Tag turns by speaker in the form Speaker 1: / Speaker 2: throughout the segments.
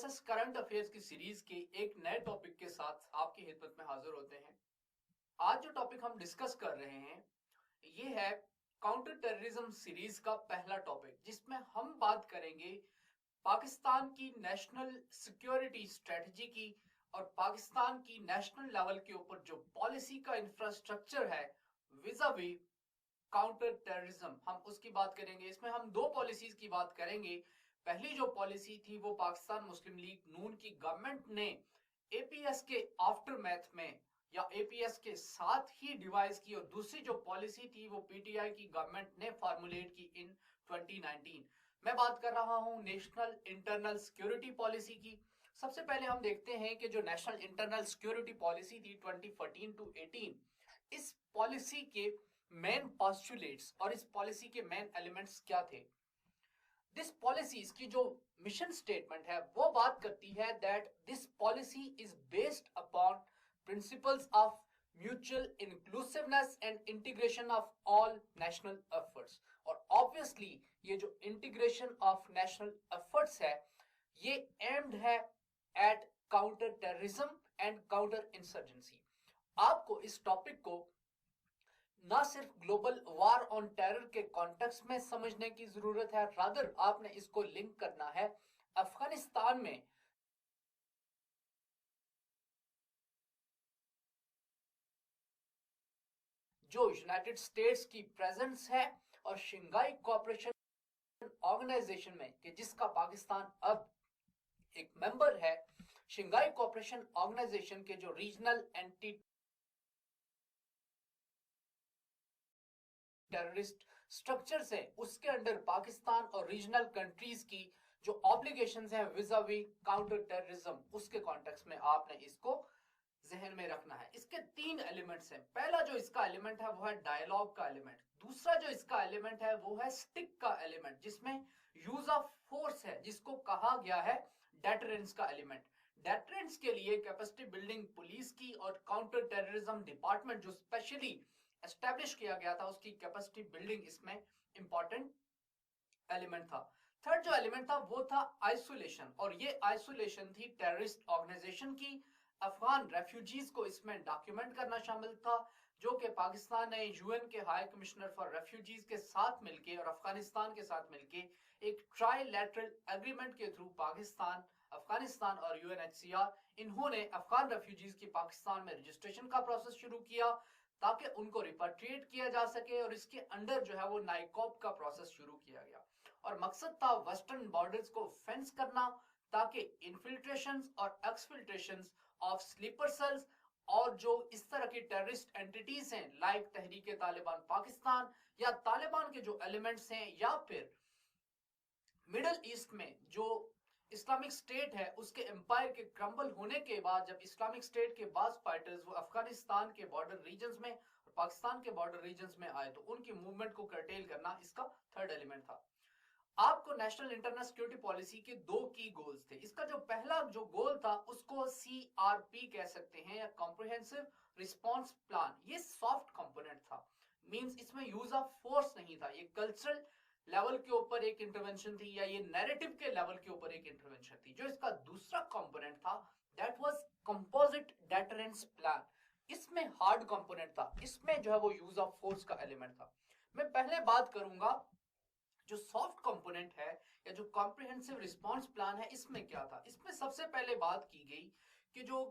Speaker 1: VSS current affairs की series के एक नए टॉपिक के साथ आपकी खिदमत में हाजिर होते हैं। आज जो टॉपिक हम डिस्कस कर रहे हैं ये है काउंटर टेररिज्म सीरीज का पहला टॉपिक, जिसमें हम बात करेंगे पाकिस्तान की नेशनल सिक्योरिटी स्ट्रेटजी की और पाकिस्तान की नेशनल लेवल के ऊपर जो पॉलिसी का इंफ्रास्ट्रक्चर है विज़ावी काउंटर टेररिज्म, हम उसकी बात करेंगे। इसमें हम दो पॉलिसीज की बात करेंगे। पहली जो पॉलिसी थी वो पाकिस्तान मुस्लिम लीग नून की गवर्नमेंट ने एपीएस के आफ्टर मैथ में या एपीएस के साथ ही डिवाइस की, और दूसरी जो पॉलिसी थी वो पीटीआई की गवर्नमेंट ने फॉर्मुलेट की इन 2019। मैं बात कर रहा हूं नेशनल इंटरनल सिक्योरिटी पॉलिसी की। सबसे पहले हम देखते हैं कि जो नेशनल इंटरनल सिक्योरिटी पॉलिसी थी 2014 टू 18, इस पॉलिसी के मेन पोस्टुलेट्स और इस पॉलिसी के मेन एलिमेंट्स क्या थे। दिस पॉलिसी, इसकी जो मिशन स्टेटमेंट है वो बात करती है that this policy is based upon principles of mutual inclusiveness and integration of all national efforts. और ऑब्वियसली ये जो इंटीग्रेशन ऑफ नेशनल एफर्ट्स है ये एम्ड है at counter terrorism and counter insurgency. आपको इस टॉपिक को ना सिर्फ ग्लोबल वार ऑन टेरर के कॉन्टेक्स्ट में समझने की जरूरत है, रादर आपने इसको लिंक करना है अफगानिस्तान में जो यूनाइटेड स्टेट्स की प्रेजेंस है और शंघाई कोऑपरेशन ऑर्गेनाइजेशन में कि जिसका पाकिस्तान अब एक मेंबर है। शंघाई कोऑपरेशन ऑर्गेनाइजेशन के जो रीजनल एंटी टेररिस्ट स्ट्रक्चर्स है उसके अंडर पाकिस्तान और रीजनल कंट्रीज की जो ऑब्लिगेशंस हैं विज़ावी काउंटर टेररिज्म, उसके कॉन्टेक्स्ट में आपने इसको जहन में रखना है। इसके तीन एलिमेंट्स हैं। पहला जो इसका एलिमेंट है वो है डायलॉग का एलिमेंट। दूसरा जो इसका एलिमेंट है वो है स्टिक का एलिमेंट, जिसमें यूज ऑफ फोर्स है, जिसको कहा गया है डेटरेंस का एलिमेंट। डेटरेंस के लिए कैपेसिटी बिल्डिंग पुलिस की और काउंटर टेररिज्म डिपार्टमेंट जो स्पेशली एस्टेब्लिश किया गया था उसकी कैपेसिटी बिल्डिंग इसमें इंपॉर्टेंट एलिमेंट था। थर्ड जो एलिमेंट था वो था आइसोलेशन, और ये आइसोलेशन थी टेररिस्ट ऑर्गेनाइजेशन की। अफगान रेफ्यूजीज को इसमें डॉक्यूमेंट करना शामिल था, जो कि पाकिस्तान ने यूएन के हाई कमिश्नर फॉर रेफ्यूजीज के साथ मिलकर और अफगानिस्तान के साथ मिलकर एक ट्राइलैटरल एग्रीमेंट के थ्रू पाकिस्तान, अफगानिस्तान और यूएनएचसीआर, इन्होंने अफगान रेफ्यूजीज की पाकिस्तान में रजिस्ट्रेशन का प्रोसेस शुरू किया ताकि उनको रिपाट्रिएट किया जा सके, और इसके अंडर जो है वो नाइकॉप का प्रोसेस शुरू किया गया। और मकसद था वेस्टर्न बॉर्डर्स को फेंस करना ताकि इन्फिल्ट्रेशंस और एक्सफिल्ट्रेशंस ऑफ स्लीपर सेल्स और जो इस तरह की टेररिस्ट एंटिटीज हैं लाइक तहरीके तालिबान पाकिस्तान या तालिबान के जो एलिमेंट्स हैं या फिर मिडल ईस्ट में जो इस्लामिक स्टेट है उसके एम्पायर के क्रम्बल होने के बाद जब इस्लामिक स्टेट के बाज फाइटर्स वो अफगानिस्तान के बॉर्डर रीजन्स में और पाकिस्तान के बॉर्डर रीजन्स में आए तो उनकी मूवमेंट को कर्टेल करना इसका थर्ड एलिमेंट था। आपको नेशनल इंटरनल सिक्योरिटी पॉलिसी के दो की गोल्स थे। इसका जो पहला जो गोल था उसको सीआरपी कह सकते हैं या कॉम्प्रिहेंसिव रिस्पॉन्स प्लान। ये सॉफ्ट कंपोनेंट था, मींस इसमें यूज ऑफ फोर्स नहीं था। ये कल्चरल लेवल के ऊपर एक इंटरवेंशन थी या ये नैरेटिव के लेवल के ऊपर एक इंटरवेंशन थी। जो इसका दूसरा कंपोनेंट था that was composite deterrence plan. इसमें हार्ड कंपोनेंट था, इसमें जो है वो यूज ऑफ फोर्स का एलिमेंट था। मैं पहले बात करूंगा जो सॉफ्ट कंपोनेंट है या जो कॉम्प्रिहेंसिव रिस्पांस प्लान है, इसमें क्या था। इसमें सबसे पहले बात की गई कि जो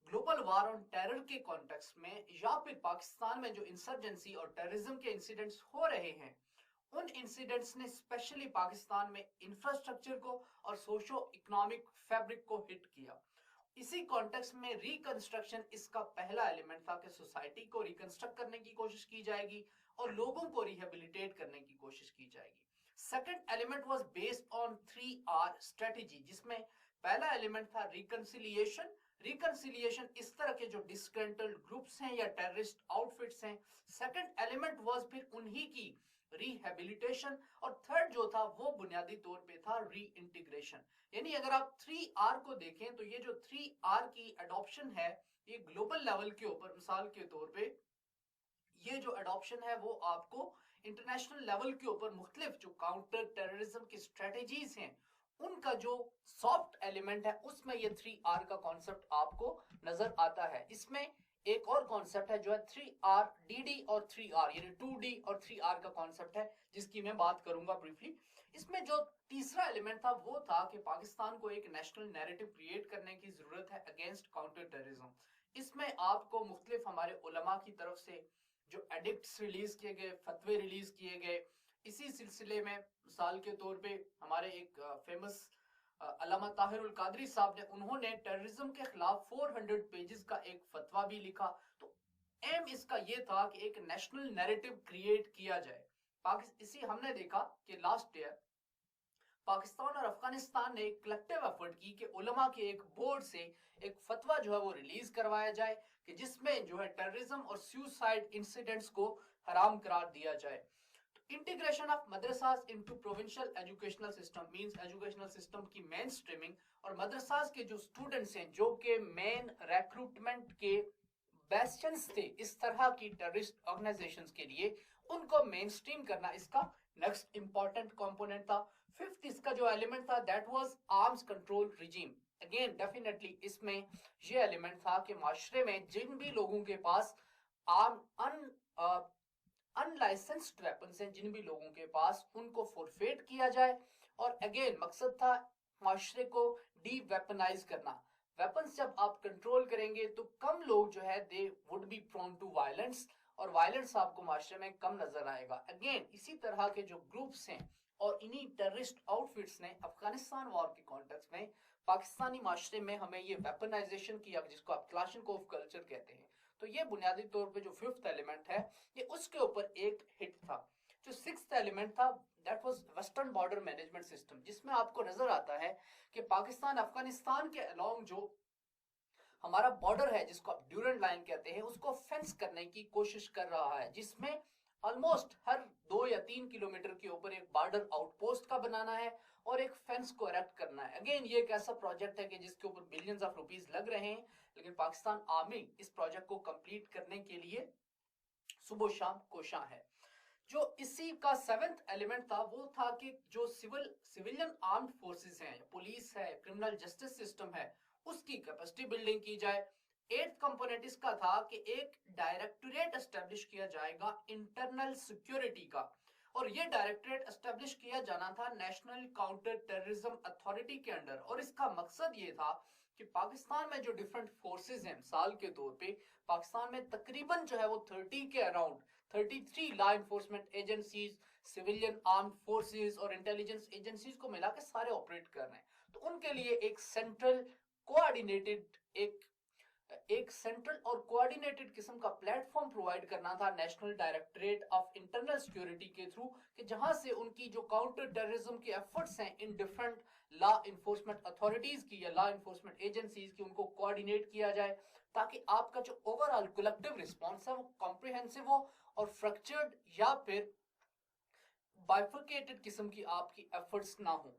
Speaker 1: ग्लोबल वार ऑन टेरर के कॉन्टेक्स्ट में या फिर पाकिस्तान में जो इंसर्जेंसी और टेररिज्म के इंसिडेंट्स हो रहे हैं उन इंसिडेंट्स ने स्पेशली पाकिस्तान में इंफ्रास्ट्रक्चर को और सोशो इकोनॉमिक फैब्रिक को हिट किया। इसी कॉन्टेक्स्ट में रिकंस्ट्रक्शन इसका पहला एलिमेंट था कि सोसाइटी को रिकंस्ट्रक्ट करने की कोशिश की जाएगी और लोगों को रिहेबिलिटेट करने की कोशिश की जाएगी। Second element was based on 3R strategy, जिसमें पहला एलिमेंट था रिकंसिलिएशन। रिकंसिलिएशन इस तरह के जो डिस्ग्रंटल्ड ग्रुप्स हैं या टेररिस्ट आउटफिट्स हैं। सेकंड एलिमेंट वाज फिर उन्हीं की रिहेबिलिटेशन, और थर्ड जो था वो बुनियादी तौर पे था री इंटीग्रेशन। यानी अगर आप 3R को देखें तो ये जो 3R की अडॉप्शन है ये ग्लोबल लेवल के ऊपर, मिसाल के तौर पे ये जो अडॉप्शन है वो आपको इंटरनेशनल लेवल के ऊपर मुख्तलिफ जो काउंटर टेररिज्म की स्ट्रेटेजीज हैं उनका जो सॉफ्ट एलिमेंट है उसमें ये 3R का कॉन्सेप्ट आपको नजर आता है। इसमें एक और कॉन्सेप्ट है जो है 3R DD और 3R यानी 2D और 3R का कॉन्सेप्ट है, जिसकी मैं बात करूंगा ब्रीफली। इसमें जो तीसरा एलिमेंट था वो था कि पाकिस्तान को एक नेशनल नैरेटिव क्रिएट करने की जरूरत है अगेंस्ट काउंटर टेररिज्म। इसमें आपको मुख्तलिफ हमारे उलमा की तरफ से जो एडिक्ट्स रिलीज किए गए, फतवे रिलीज किए गए, इसी सिलसिले में मिसाल के तौर पे हमारे एक फेमस अल्लामा ताहिरुल कादरी साहब ने, उन्होंने टेररिज्म के खिलाफ 400 पेजेस का एक फतवा भी लिखा। तो एम इसका ये था कि एक नेशनल नैरेटिव क्रिएट किया जाए। इसी हमने देखा कि लास्ट ईयर पाकिस्तान और अफगानिस्तान ने एक कलेक्टिव एफर्ट की कि उलमा के एक बोर्ड से एक फतवा जो है वो रिलीज करवाया जाए कि जिसमें जो है टेररिज्म और सुसाइड इंसिडेंट्स को हराम करार दिया जाए। इंटीग्रेशन ऑफ मदरसास into provincial educational system means educational system की मेन स्ट्रीमिंग, और मदरसास के जो स्टूडेंट्स हैं जो के मेन रिक्रूटमेंट के बेस्टियंस थे इस तरह की टेररिस्ट ऑर्गेनाइजेशंस के लिए, उनको मेन स्ट्रीम करना इसका नेक्स्ट इंपॉर्टेंट कंपोनेंट था। फिफ्थ इसका जो एलिमेंट था that was arms control regime. Again definitely इसमें ये एलिमेंट था कि माशरे में जिन भी लोगों के पास आर्म अनलाइसेंस्ड वेपन्स हैं, जिन भी लोगों के पास, उनको फोरफेट किया जाए। और अगेन मकसद था माशरे को डी वेपनाइज करना। वेपन्स जब आप कंट्रोल करेंगे तो कम लोग जो है they would be prone to violence, और वायलेंस आपको माशरे में कम नजर आएगा। अगेन इसी तरह के जो ग्रुप्स हैं और इन्हीं टेररिस्ट आउटफिट्स ने अफगानिस्तान वॉर के कॉन्टेक्स्ट में पाकिस्तानी माशरे में हमें ये वेपनाइजेशन किया, जिसको आप क्लाशनकोव कल्चर कहते हैं। तो ये बुनियादी तौर पे जो फिफ्थ एलिमेंट है ये उसके ऊपर एक हिट था। जो सिक्स्थ एलिमेंट था that was western border management system, जिसमें आपको नजर आता है कि पाकिस्तान अफगानिस्तान के अलोंग जो हमारा बॉर्डर है जिसको आप ड्यूरेंट लाइन कहते हैं उसको फेंस करने की कोशिश कर रहा है, जिसमें ऑलमोस्ट हर 2 या 3 किलोमीटर के ऊपर एक बॉर्डर आउटपोस्ट का बनाना है और एक फेंस को इरेक्ट करना है। अगेन ये एक ऐसा प्रोजेक्ट है कि जिसके ऊपर बिलियंस ऑफ रुपीस लग रहे हैं, लेकिन पाकिस्तान आर्मी इस प्रोजेक्ट को कंप्लीट करने के लिए सुबह शाम कोशां है। जो इसी का सेवेंथ एलिमेंट था वो था कि जो सिविलियन आर्म्ड फोर्सेस हैं, पुलिस है, क्रिमिनल जस्टिस सिस्टम है, उसकी कैपेसिटी बिल्डिंग की जाए। एट्थ कंपोनेंट इसका था कि एक डायरेक्टोरेट एस्टेब्लिश किया जाएगा इंटरनल सिक्योरिटी का, और ये डायरेक्टोरेट एस्टेब्लिश किया जाना था नेशनल काउंटर टेररिज्म अथॉरिटी के अंडर। और इसका मकसद ये था कि पाकिस्तान में जो डिफरेंट फोर्सेस हैं, मिसाल के तौर पे पाकिस्तान में तकरीबन जो है वो 30 के around 33 law enforcement agencies, civilian armed forces और इंटेलिजेंस एजेंसीज को मिला के सारे ऑपरेट कर रहे हैं। तो उनके लिए एक सेंट्रल कोऑर्डिनेटेड एक सेंट्रल और कोऑर्डिनेटेड किस्म का प्लेटफॉर्म प्रोवाइड करना था national directorate of internal security के थ्रू, कि जहां से उनकी जो काउंटर टेररिज्म के एफर्ट्स हैं in different law enforcement authorities की या लॉ इन्फोर्समेंट एजेंसीज की, उनको कोऑर्डिनेट किया जाए, ताकि आपका जो ओवरऑल कलेक्टिव रिस्पॉन्स है वो कॉम्प्रिहेंसिव हो और फ्रक्चर्ड या फिर बाइफर्केटेड किस्म की आपकी एफर्ट्स ना हो।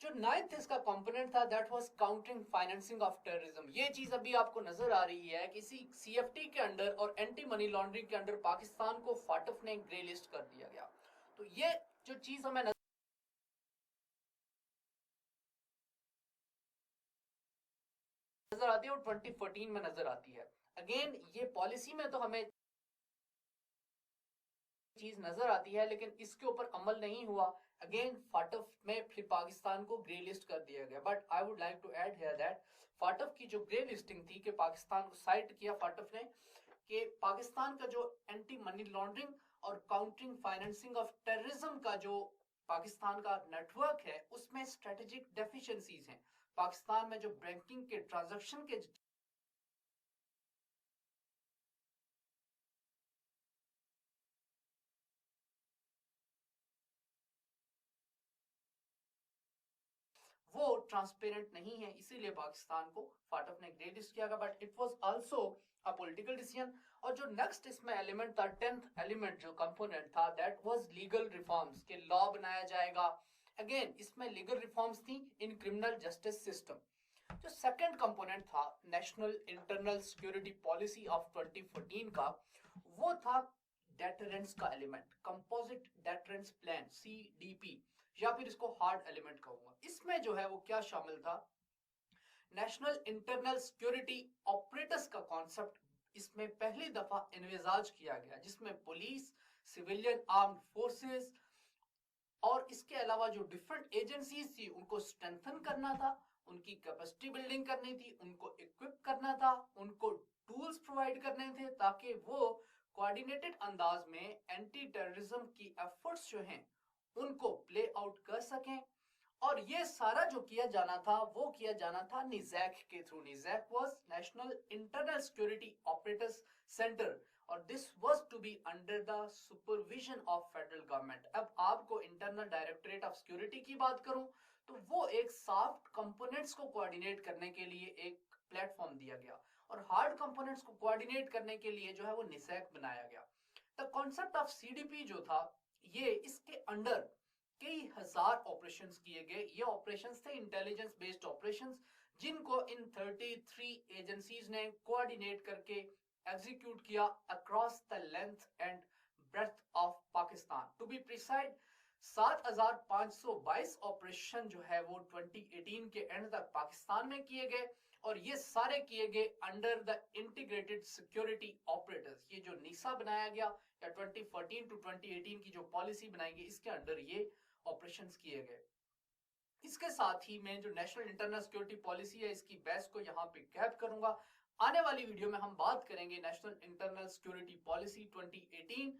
Speaker 1: जो नाइन्थ इसका कंपोनेंट था that was countering financing of terrorism. ये चीज अभी आपको नजर आ रही है कि सीएफटी के अंडर और एंटी मनी लॉन्ड्रिंग के अंडर पाकिस्तान को फाटफ ने ग्रे लिस्ट कर दिया गया। तो ये जो चीज हमें नजर आती है वो 2014 में नजर आती है। अगेन ये पॉलिसी में तो हमें चीज नजर आती है, लेकिन इसके ऊपर अमल नहीं हुआ। अगेन फाटफ में फिर पाकिस्तान को ग्रे लिस्ट कर दिया गया। But I would like to add here that FATF की जो ग्रे लिस्टिंग थी कि पाकिस्तान को साइट किया फाटफ ने कि पाकिस्तान का जो एंटी मनी लॉन्ड्रिंग और काउंटरिंग फाइनेंसिंग ऑफ टेररिज्म का जो पाकिस्तान का नेटवर्क है उसमें स्ट्रेटेजिक डेफिशिएंसीज हैं। पाकिस्तान में जो बैंकिंग के ट्रांजैक्शन के वो ट्रांसपेरेंट नहीं है, इसीलिए पाकिस्तान को फाटफ ने ग्रे लिस्ट किया गया। But it was also a political decision. और जो नेक्स्ट इसमें एलिमेंट था, 10th एलिमेंट जो कंपोनेंट था दैट वाज लीगल रिफॉर्म्स, के लॉ बनाया जाएगा। अगेन इसमें लीगल रिफॉर्म्स थी इन क्रिमिनल जस्टिस सिस्टम। जो सेकंड कंपोनेंट था national internal security policy of 2014 का, वो था डेटरेंस का element, composite deterrence plan CDP। या फिर इसको हार्ड एलिमेंट कहूंगा। इसमें जो है वो क्या शामिल था, नेशनल इंटरनल सिक्योरिटी ऑपरेटर्स का कॉन्सेप्ट इसमें पहली दफा इन्विजाज किया गया, जिसमें पुलिस, सिविलियन आर्म्ड फोर्सेस और इसके अलावा जो डिफरेंट एजेंसीज थी उनको स्ट्रेंथन करना था, उनकी कैपेसिटी बिल्डिंग करनी थी, उनको इक्विप करना था, उनको टूल्स प्रोवाइड करने थे ताकि वो कोऑर्डिनेटेड अंदाज में एंटी टेररिज्म की एफर्ट्स जो हैं उनको प्ले आउट कर सकें। और ये सारा जो किया जाना था वो किया जाना था निजैक के थ्रू। निजैक was national internal security operators centre और this was to be under the supervision of federal government. अब आपको इंटरनल डायरेक्टरेट ऑफ सिक्योरिटी की बात करूं तो वो एक सॉफ्ट कंपोनेंट्स को कोऑर्डिनेट करने के लिए एक प्लेटफॉर्म दिया गया और हार्ड कंपोनेंट्स को कोऑर्डिनेट करने के लिए जो है वो निसैक बनाया गया। द कॉन्सेप्ट ऑफ सीडीपी जो था ये इसके अंडर कई हजार ऑपरेशंस किए गए। ये ऑपरेशंस थे इंटेलिजेंस बेस्ड ऑपरेशंस, जिनको इन 33 एजेंसीज ने कोऑर्डिनेट करके एग्जीक्यूट किया across the length and breadth of Pakistan. To be precise 7522 operation जो है वो 2018 के एंड तक पाकिस्तान में किए गए और ये सारे किए गए under the integrated security operators. ये जो नीसा बनाया गया या 2014 टू 2018 की जो पॉलिसी बनाई गई इसके अंडर ये ऑपरेशंस किए गए। इसके साथ ही मैं जो नेशनल इंटरनल सिक्योरिटी पॉलिसी है इसकी बेस को यहाँ पे कैप करूंगा। आने वाली वीडियो में हम बात करेंगे नेशनल इंटरनल सिक्योरिटी पॉलिसी 2018